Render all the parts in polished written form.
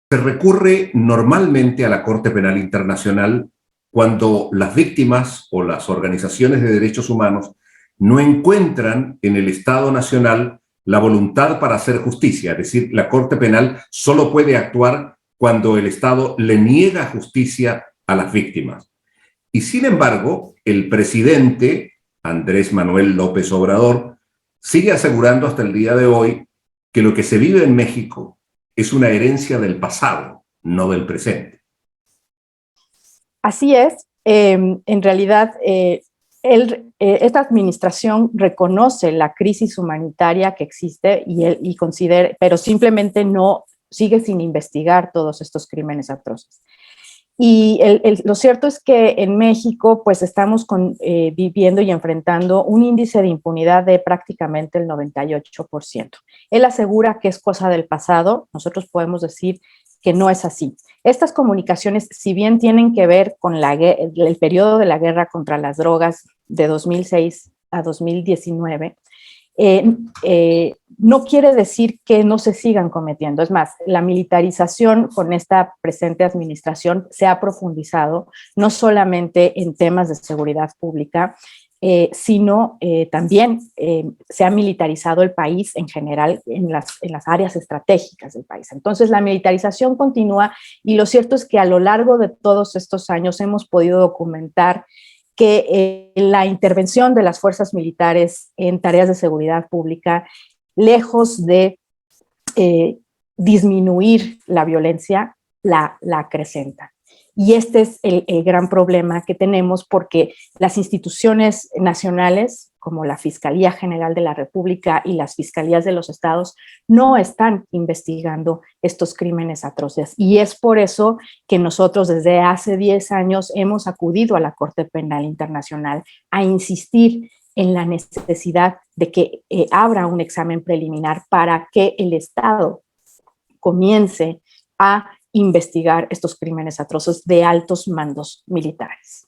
Se recurre normalmente a la Corte Penal Internacional cuando las víctimas o las organizaciones de derechos humanos no encuentran en el Estado Nacional la voluntad para hacer justicia. Es decir, la Corte Penal solo puede actuar cuando el Estado le niega justicia a las víctimas. Y sin embargo, el presidente Andrés Manuel López Obrador sigue asegurando hasta el día de hoy que lo que se vive en México es una herencia del pasado, no del presente. Así es. En realidad, esta administración reconoce la crisis humanitaria que existe y considera, pero simplemente no sigue sin investigar todos estos crímenes atroces. Y lo cierto es que en México pues estamos viviendo y enfrentando un índice de impunidad de prácticamente el 98%. Él asegura que es cosa del pasado, nosotros podemos decir que no es así. Estas comunicaciones, si bien tienen que ver con el periodo de la guerra contra las drogas de 2006 a 2019, no quiere decir que no se sigan cometiendo. Es más, la militarización con esta presente administración se ha profundizado, no solamente en temas de seguridad pública, sino también se ha militarizado el país en general en las áreas estratégicas del país. Entonces, la militarización continúa y lo cierto es que a lo largo de todos estos años hemos podido documentar que la intervención de las fuerzas militares en tareas de seguridad pública, lejos de disminuir la violencia, la acrecenta. Y este es el gran problema que tenemos porque las instituciones nacionales, como la Fiscalía General de la República y las fiscalías de los estados, no están investigando estos crímenes atroces. Y es por eso que nosotros desde hace 10 años hemos acudido a la Corte Penal Internacional a insistir en la necesidad de que abra un examen preliminar para que el Estado comience a investigar estos crímenes atroces de altos mandos militares.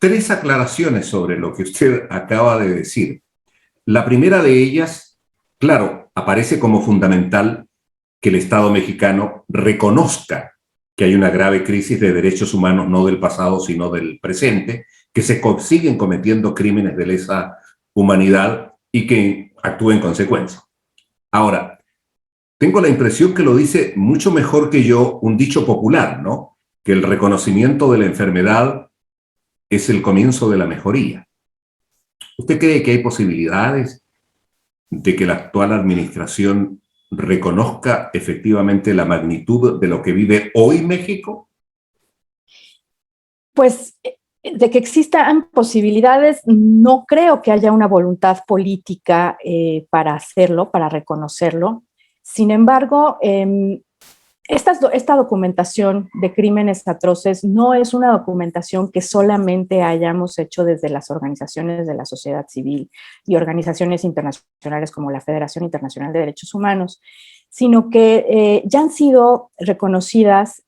3 aclaraciones sobre lo que usted acaba de decir. La primera de ellas, claro, aparece como fundamental que el Estado mexicano reconozca que hay una grave crisis de derechos humanos, no del pasado, sino del presente, que se siguen cometiendo crímenes de lesa humanidad y que actúe en consecuencia. Ahora, tengo la impresión que lo dice mucho mejor que yo un dicho popular, ¿no? Que el reconocimiento de la enfermedad es el comienzo de la mejoría. ¿Usted cree que hay posibilidades de que la actual administración reconozca efectivamente la magnitud de lo que vive hoy México? Pues de que existan posibilidades, no creo que haya una voluntad política para hacerlo, para reconocerlo. Sin embargo, esta documentación de crímenes atroces no es una documentación que solamente hayamos hecho desde las organizaciones de la sociedad civil y organizaciones internacionales como la Federación Internacional de Derechos Humanos, sino que ya han sido reconocidas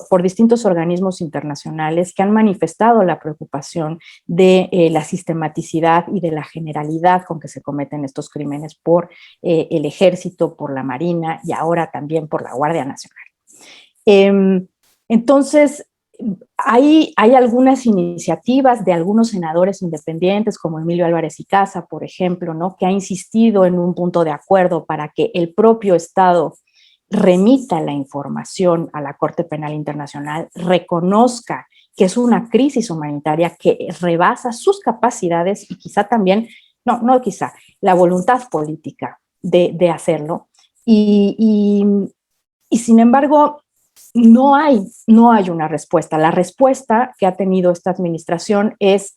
por distintos organismos internacionales que han manifestado la preocupación de la sistematicidad y de la generalidad con que se cometen estos crímenes por el Ejército, por la Marina y ahora también por la Guardia Nacional. Entonces, hay algunas iniciativas de algunos senadores independientes, como Emilio Álvarez y Casa, por ejemplo, ¿no?, que ha insistido en un punto de acuerdo para que el propio Estado remita la información a la Corte Penal Internacional, reconozca que es una crisis humanitaria que rebasa sus capacidades y quizá también, no quizá, la voluntad política de hacerlo. Y sin embargo, no hay una respuesta. La respuesta que ha tenido esta administración es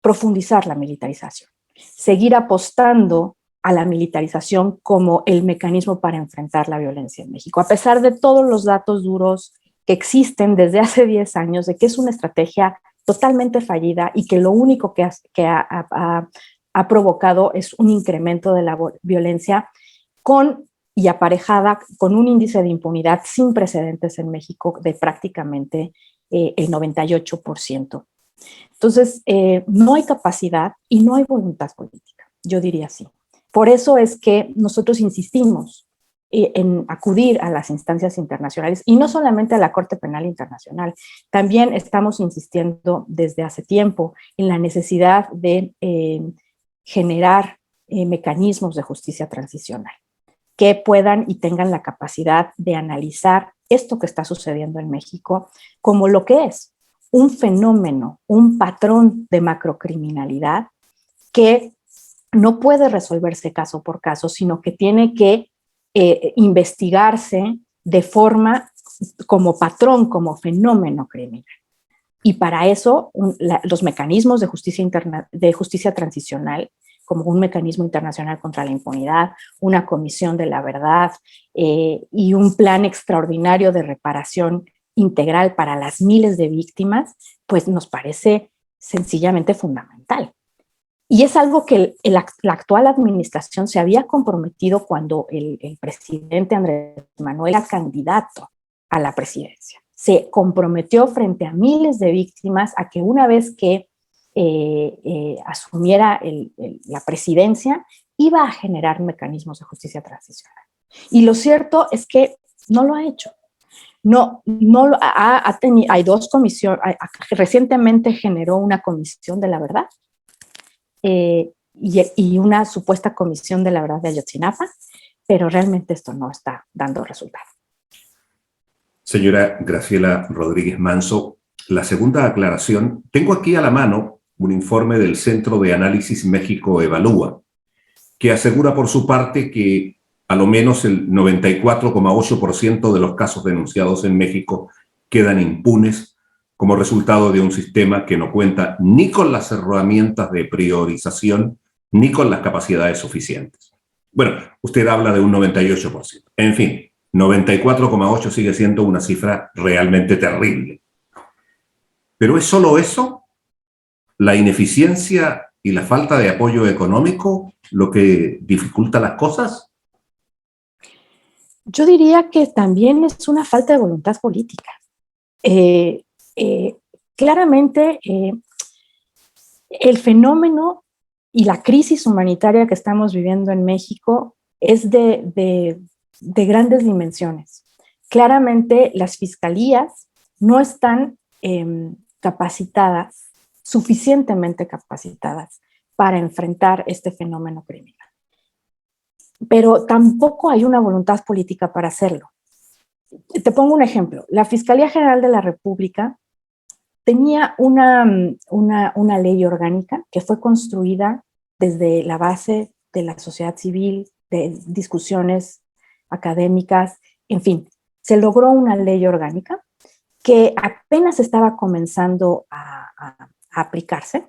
profundizar la militarización, seguir apostando a la militarización como el mecanismo para enfrentar la violencia en México, a pesar de todos los datos duros que existen desde hace 10 años de que es una estrategia totalmente fallida y que lo único que ha provocado es un incremento de la violencia y aparejada con un índice de impunidad sin precedentes en México de prácticamente el 98%. Entonces, no hay capacidad y no hay voluntad política, yo diría así. Por eso es que nosotros insistimos en acudir a las instancias internacionales, y no solamente a la Corte Penal Internacional. También estamos insistiendo desde hace tiempo en la necesidad de generar mecanismos de justicia transicional que puedan y tengan la capacidad de analizar esto que está sucediendo en México como lo que es un fenómeno, un patrón de macrocriminalidad que no puede resolverse caso por caso, sino que tiene que investigarse de forma como patrón, como fenómeno criminal. Y para eso los mecanismos de justicia transicional, como un mecanismo internacional contra la impunidad, una comisión de la verdad y un plan extraordinario de reparación integral para las miles de víctimas, pues nos parece sencillamente fundamental. Y es algo que la actual administración se había comprometido cuando el presidente Andrés Manuel era candidato a la presidencia. Se comprometió frente a miles de víctimas a que una vez que asumiera la presidencia, iba a generar mecanismos de justicia transicional. Y lo cierto es que no lo ha hecho. Hay dos comisiones, recientemente generó una comisión de la verdad y una supuesta comisión de la verdad de Ayotzinapa, pero realmente esto no está dando resultado. Señora Graciela Rodríguez Manso, la segunda aclaración, tengo aquí a la mano un informe del Centro de Análisis México Evalúa, que asegura por su parte que a lo menos el 94,8% de los casos denunciados en México quedan impunes como resultado de un sistema que no cuenta ni con las herramientas de priorización ni con las capacidades suficientes. Bueno, usted habla de un 98%. En fin, 94,8% sigue siendo una cifra realmente terrible. ¿Pero es solo eso? ¿La ineficiencia y la falta de apoyo económico lo que dificulta las cosas? Yo diría que también es una falta de voluntad política. Claramente, el fenómeno y la crisis humanitaria que estamos viviendo en México es de grandes dimensiones. Claramente, las fiscalías no están capacitadas, suficientemente capacitadas para enfrentar este fenómeno criminal. Pero tampoco hay una voluntad política para hacerlo. Te pongo un ejemplo. La Fiscalía General de la República tenía una ley orgánica que fue construida desde la base de la sociedad civil, de discusiones académicas, en fin, se logró una ley orgánica que apenas estaba comenzando a aplicarse,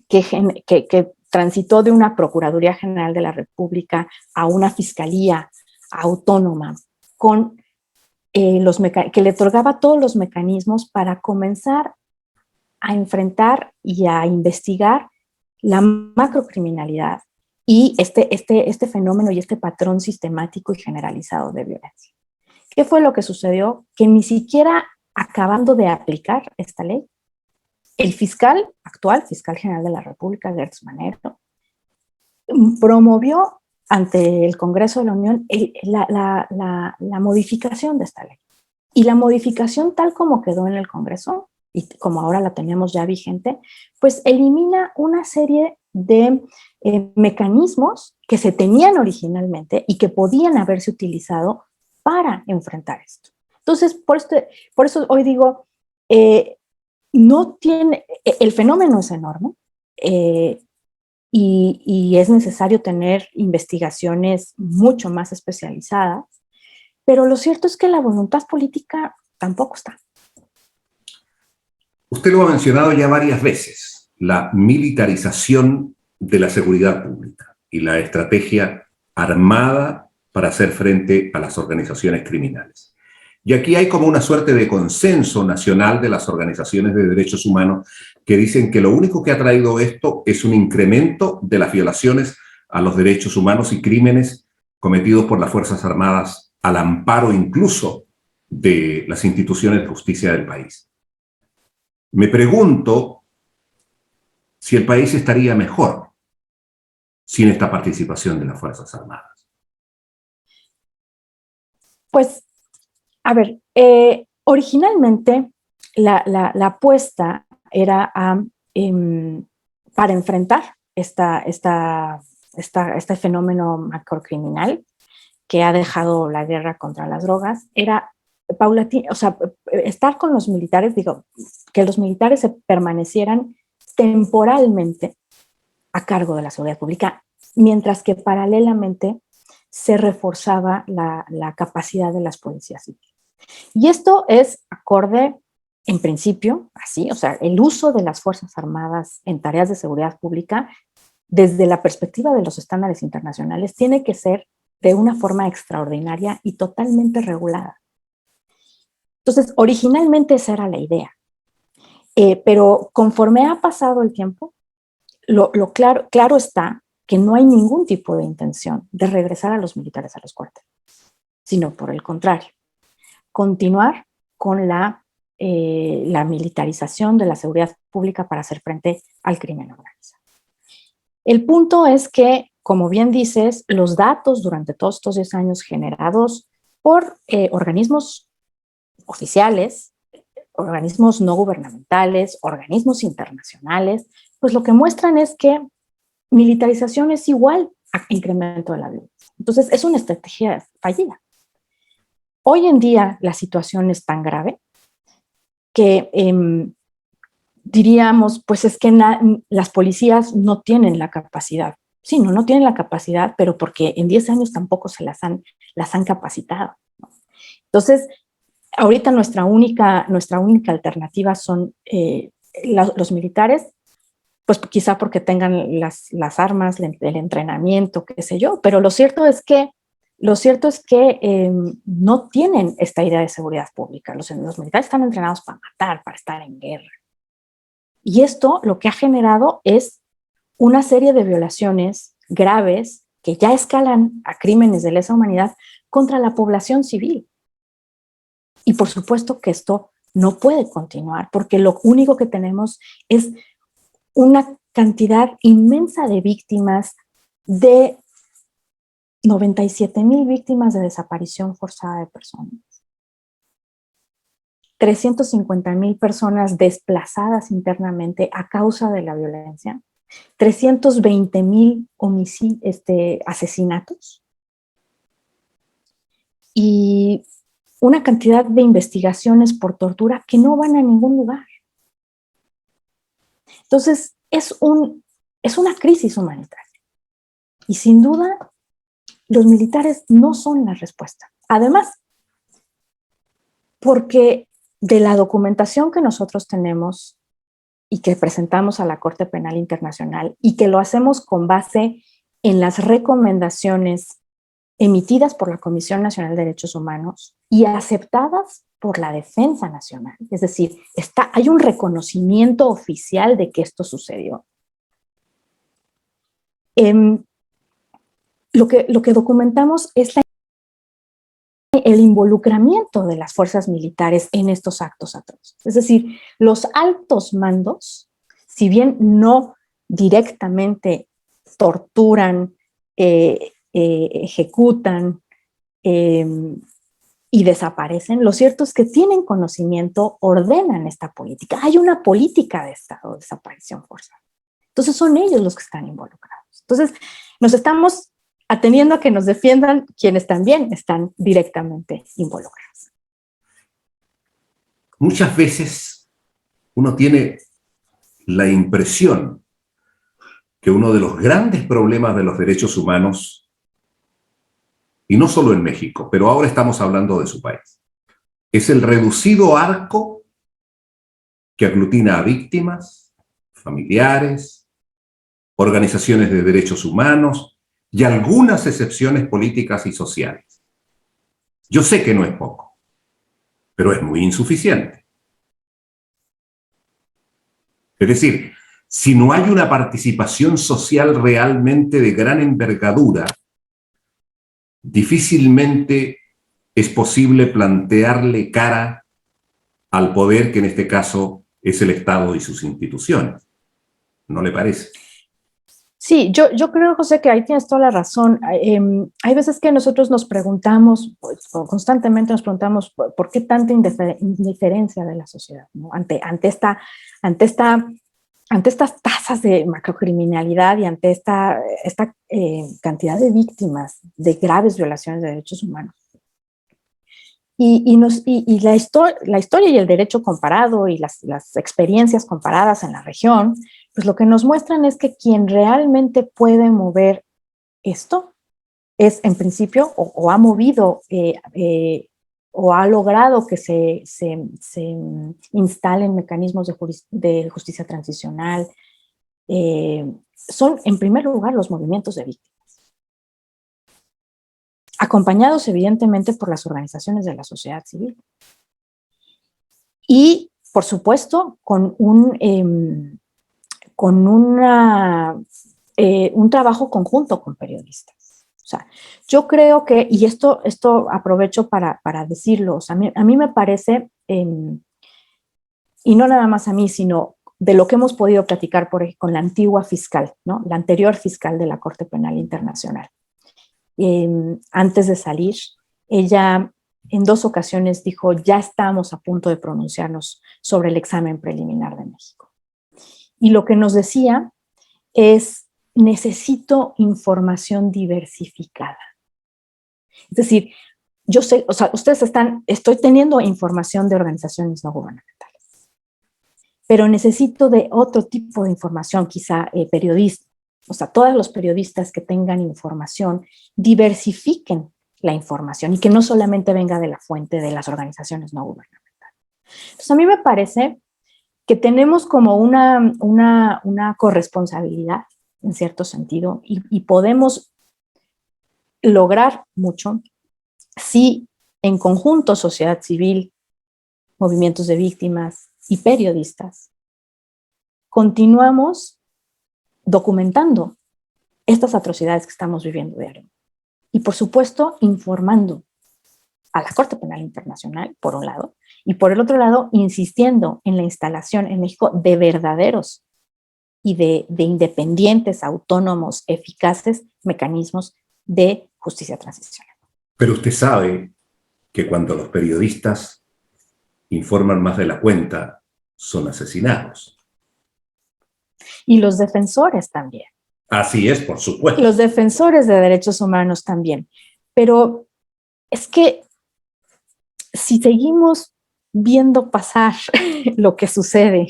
que transitó de una Procuraduría General de la República a una Fiscalía autónoma con que le otorgaba todos los mecanismos para comenzar a enfrentar y a investigar la macrocriminalidad y este fenómeno y este patrón sistemático y generalizado de violencia. ¿Qué fue lo que sucedió? Que ni siquiera acabando de aplicar esta ley, el actual fiscal general de la República, Gertz Manero, promovió ante el Congreso de la Unión la modificación de esta ley. Y la modificación tal como quedó en el Congreso, y como ahora la tenemos ya vigente, pues elimina una serie de mecanismos que se tenían originalmente y que podían haberse utilizado para enfrentar esto. Entonces, por eso hoy digo, el fenómeno es enorme y es necesario tener investigaciones mucho más especializadas, pero lo cierto es que la voluntad política tampoco está. Usted lo ha mencionado ya varias veces, la militarización de la seguridad pública y la estrategia armada para hacer frente a las organizaciones criminales. Y aquí hay como una suerte de consenso nacional de las organizaciones de derechos humanos que dicen que lo único que ha traído esto es un incremento de las violaciones a los derechos humanos y crímenes cometidos por las Fuerzas Armadas al amparo incluso de las instituciones de justicia del país. Me pregunto si el país estaría mejor sin esta participación de las Fuerzas Armadas. Pues, a ver, originalmente la apuesta era para enfrentar este fenómeno macrocriminal que ha dejado la guerra contra las drogas, era paulatino, o sea, estar con los militares, digo, que los militares se permanecieran temporalmente a cargo de la seguridad pública, mientras que paralelamente se reforzaba la capacidad de las policías civiles. Y esto es acorde, en principio, así, o sea, el uso de las Fuerzas Armadas en tareas de seguridad pública, desde la perspectiva de los estándares internacionales, tiene que ser de una forma extraordinaria y totalmente regulada. Entonces, originalmente esa era la idea, pero conforme ha pasado el tiempo, claro está que no hay ningún tipo de intención de regresar a los militares a los cuarteles, sino por el contrario, continuar con la militarización de la seguridad pública para hacer frente al crimen organizado. El punto es que, como bien dices, los datos durante todos estos 10 años generados por organismos oficiales, organismos no gubernamentales, organismos internacionales, pues lo que muestran es que militarización es igual a incremento de la violencia. Entonces, es una estrategia fallida. Hoy en día la situación es tan grave que diríamos, pues es que las policías no tienen la capacidad. Sí, no tienen la capacidad, pero porque en 10 años tampoco se las han capacitado, ¿no? Entonces, ahorita nuestra única alternativa son los militares, pues quizá porque tengan las armas, el entrenamiento, qué sé yo, pero lo cierto es que no tienen esta idea de seguridad pública. Los militares están entrenados para matar, para estar en guerra. Y esto lo que ha generado es una serie de violaciones graves que ya escalan a crímenes de lesa humanidad contra la población civil. Y por supuesto que esto no puede continuar, porque lo único que tenemos es una cantidad inmensa de víctimas, de 97,000 víctimas de desaparición forzada de personas, 350,000 personas desplazadas internamente a causa de la violencia, 320,000 asesinatos y una cantidad de investigaciones por tortura que no van a ningún lugar. Entonces, es una crisis humanitaria. Y sin duda, los militares no son la respuesta. Además, porque de la documentación que nosotros tenemos y que presentamos a la Corte Penal Internacional y que lo hacemos con base en las recomendaciones emitidas por la Comisión Nacional de Derechos Humanos y aceptadas por la Defensa Nacional. Es decir, hay un reconocimiento oficial de que esto sucedió. Lo que documentamos es el involucramiento de las fuerzas militares en estos actos atroces. Es decir, los altos mandos, si bien no directamente torturan, ejecutan y desaparecen, lo cierto es que tienen conocimiento, ordenan esta política. Hay una política de Estado de desaparición forzada. Entonces son ellos los que están involucrados. Entonces nos estamos atendiendo a que nos defiendan quienes también están directamente involucrados. Muchas veces uno tiene la impresión que uno de los grandes problemas de los derechos humanos, y no solo en México, pero ahora estamos hablando de su país, es el reducido arco que aglutina a víctimas, familiares, organizaciones de derechos humanos y algunas excepciones políticas y sociales. Yo sé que no es poco, pero es muy insuficiente. Es decir, si no hay una participación social realmente de gran envergadura, difícilmente es posible plantearle cara al poder que en este caso es el Estado y sus instituciones. ¿No le parece? Sí, yo creo, José, que ahí tienes toda la razón. Hay veces que nosotros nos preguntamos, pues, o constantemente nos preguntamos, ¿por qué tanta indiferencia de la sociedad, ¿no? Ante esta, ante estas tasas de macrocriminalidad y ante esta cantidad de víctimas de graves violaciones de derechos humanos. Y la historia y el derecho comparado y las experiencias comparadas en la región, pues lo que nos muestran es que quien realmente puede mover esto es, en principio, o ha movido o ha logrado que se instalen mecanismos de justicia transicional, son, en primer lugar, los movimientos de víctimas, acompañados evidentemente por las organizaciones de la sociedad civil. Y, por supuesto, con un trabajo conjunto con periodistas. O sea, yo creo que, y esto aprovecho para decirlo, o sea, a mí me parece, y no nada más a mí, sino de lo que hemos podido platicar con la antigua fiscal, ¿no? La anterior fiscal de la Corte Penal Internacional. Antes de salir, ella en 2 ocasiones dijo, ya estamos a punto de pronunciarnos sobre el examen preliminar de México. Y lo que nos decía es, necesito información diversificada. Es decir, yo sé, o sea, estoy teniendo información de organizaciones no gubernamentales, pero necesito de otro tipo de información, quizá periodistas. O sea, todos los periodistas que tengan información diversifiquen la información y que no solamente venga de la fuente de las organizaciones no gubernamentales. Entonces, a mí me parece que tenemos como una corresponsabilidad, en cierto sentido, y podemos lograr mucho si en conjunto sociedad civil, movimientos de víctimas y periodistas continuamos documentando estas atrocidades que estamos viviendo diariamente. Y por supuesto, informando a la Corte Penal Internacional, por un lado, y por el otro lado, insistiendo en la instalación en México de verdaderos y de independientes, autónomos, eficaces mecanismos de justicia transicional. Pero usted sabe que cuando los periodistas informan más de la cuenta, son asesinados. Y los defensores también. Así es, por supuesto. Los defensores de derechos humanos también. Pero es que si seguimos viendo pasar lo que sucede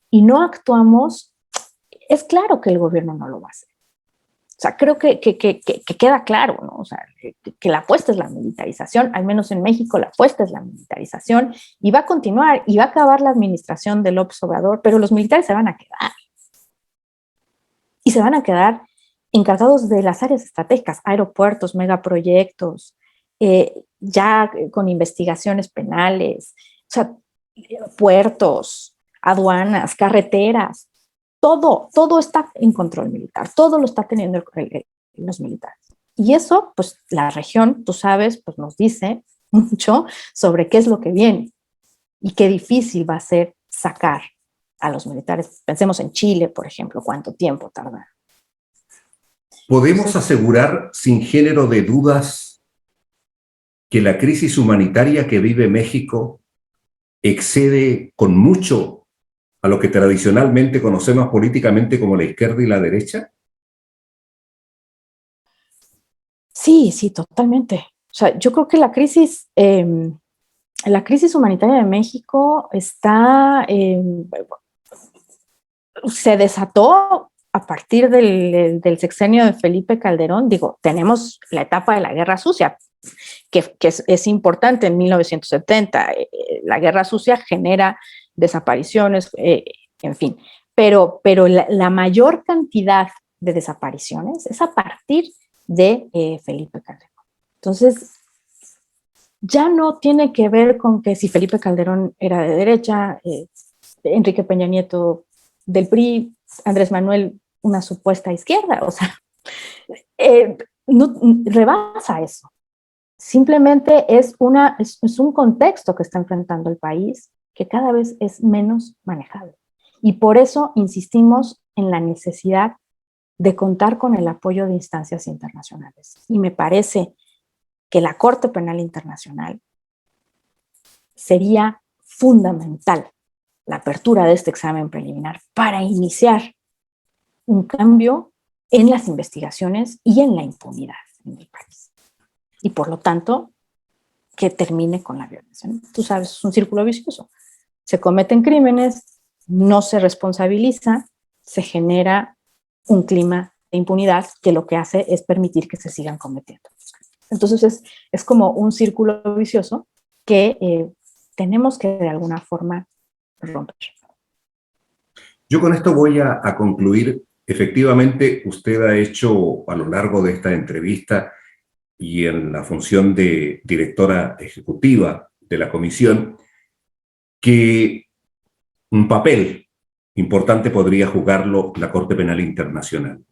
y no actuamos, es claro que el gobierno no lo va a hacer. O sea, creo que queda claro, ¿no? O sea, que la apuesta es la militarización, al menos en México la apuesta es la militarización, y va a continuar, y va a acabar la administración de López Obrador, pero los militares se van a quedar. Y se van a quedar encargados de las áreas estratégicas, aeropuertos, megaproyectos, ya con investigaciones penales, o sea, puertos, aduanas, carreteras, todo está en control militar, todo lo está teniendo los militares. Y eso, pues la región, tú sabes, pues nos dice mucho sobre qué es lo que viene y qué difícil va a ser sacar a los militares. Pensemos en Chile, por ejemplo, cuánto tiempo tarda. ¿Podemos asegurar sin género de dudas que la crisis humanitaria que vive México excede con mucho a lo que tradicionalmente conocemos políticamente como la izquierda y la derecha? Sí, sí, totalmente. O sea, yo creo que la crisis humanitaria de México se desató a partir del sexenio de Felipe Calderón. Digo, tenemos la etapa de la Guerra Sucia, que es importante en 1970. La Guerra Sucia genera desapariciones, en fin. Pero la mayor cantidad de desapariciones es a partir de Felipe Calderón. Entonces, ya no tiene que ver con que si Felipe Calderón era de derecha, Enrique Peña Nieto del PRI, Andrés Manuel una supuesta izquierda, o sea, no, rebasa eso. Simplemente es un contexto que está enfrentando el país que cada vez es menos manejable. Y por eso insistimos en la necesidad de contar con el apoyo de instancias internacionales. Y me parece que la Corte Penal Internacional sería fundamental la apertura de este examen preliminar para iniciar un cambio en las investigaciones y en la impunidad en el país. Y por lo tanto, que termine con la violación. Tú sabes, es un círculo vicioso. Se cometen crímenes, no se responsabiliza, se genera un clima de impunidad que lo que hace es permitir que se sigan cometiendo. Entonces es como un círculo vicioso que tenemos que de alguna forma romper. Yo con esto voy a concluir. Efectivamente, usted ha hecho a lo largo de esta entrevista y en la función de directora ejecutiva de la comisión, que un papel importante podría jugarlo la Corte Penal Internacional.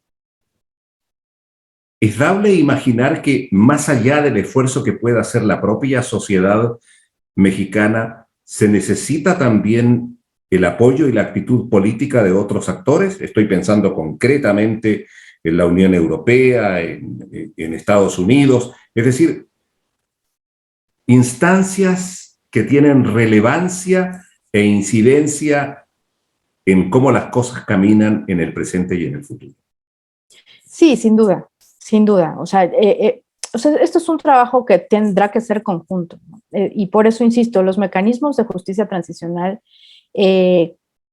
Es dable imaginar que más allá del esfuerzo que pueda hacer la propia sociedad mexicana, se necesita también el apoyo y la actitud política de otros actores. Estoy pensando concretamente en la Unión Europea, en Estados Unidos, es decir, instancias que tienen relevancia e incidencia en cómo las cosas caminan en el presente y en el futuro. Sí, sin duda, sin duda. O sea, esto es un trabajo que tendrá que ser conjunto, ¿no? Y por eso insisto, los mecanismos de justicia transicional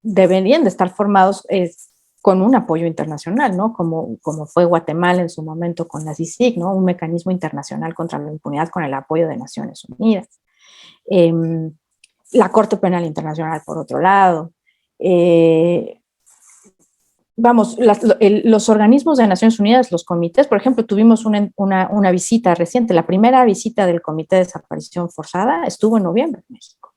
deberían de estar formados con un apoyo internacional, ¿no? Como fue Guatemala en su momento con la CICIG, ¿no? Un mecanismo internacional contra la impunidad con el apoyo de Naciones Unidas. La Corte Penal Internacional, por otro lado. Los organismos de Naciones Unidas, los comités, por ejemplo, tuvimos una visita reciente, la primera visita del Comité de Desaparición Forzada estuvo en noviembre en México.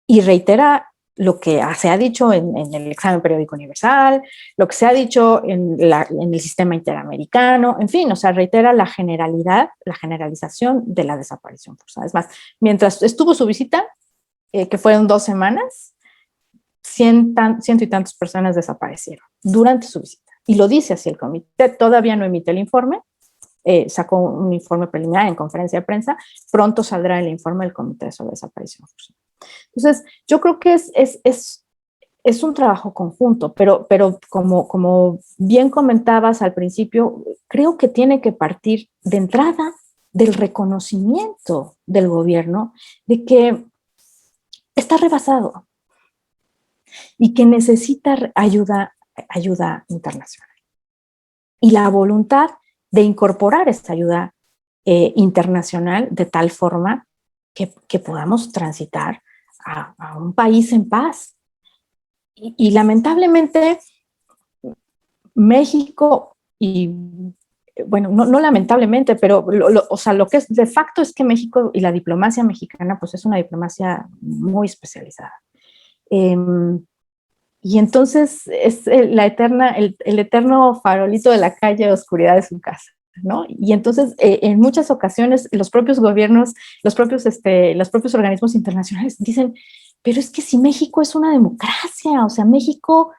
Y reitera lo que se ha dicho en el examen periódico universal, lo que se ha dicho en el sistema interamericano, en fin, o sea, reitera la generalización de la desaparición forzada. Es más, mientras estuvo su visita, que fueron 2 semanas, ciento y tantas personas desaparecieron durante su visita. Y lo dice así el comité, todavía no emite el informe, sacó un informe preliminar en conferencia de prensa, pronto saldrá el informe del comité sobre desaparición forzada. Entonces, yo creo que es un trabajo conjunto, pero como bien comentabas al principio, creo que tiene que partir de entrada del reconocimiento del gobierno de que está rebasado y que necesita ayuda internacional. Y la voluntad de incorporar esta ayuda internacional de tal forma que podamos transitar a un país en paz. Y lamentablemente México, y bueno, no lamentablemente, pero o sea, lo que es de facto es que México y la diplomacia mexicana pues es una diplomacia muy especializada. Y entonces es el eterno farolito de la calle, oscuridad de su casa, ¿no? Y entonces en muchas ocasiones los propios gobiernos, los propios organismos internacionales dicen, pero es que si México es una democracia, o sea, México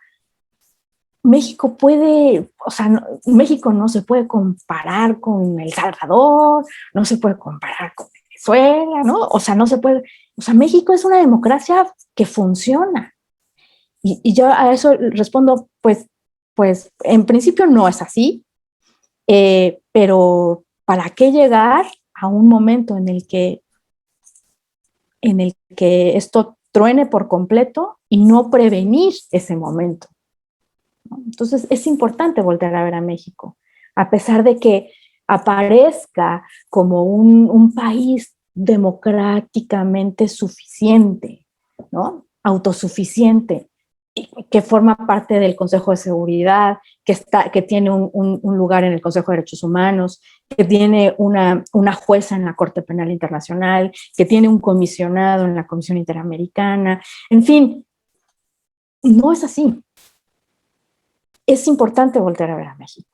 puede, o sea, México no se puede comparar con El Salvador, no se puede comparar con Venezuela, ¿no? O sea, no se puede, o sea, México es una democracia que funciona. Y yo a eso respondo, pues en principio no es así, pero ¿para qué llegar a un momento en el que esto truene por completo y no prevenir ese momento? ¿No? Entonces es importante voltear a ver a México, a pesar de que aparezca como un país democráticamente suficiente, ¿no? Autosuficiente, que forma parte del Consejo de Seguridad, que tiene un lugar en el Consejo de Derechos Humanos, que tiene una jueza en la Corte Penal Internacional, que tiene un comisionado en la Comisión Interamericana. En fin, no es así. Es importante voltear a ver a México.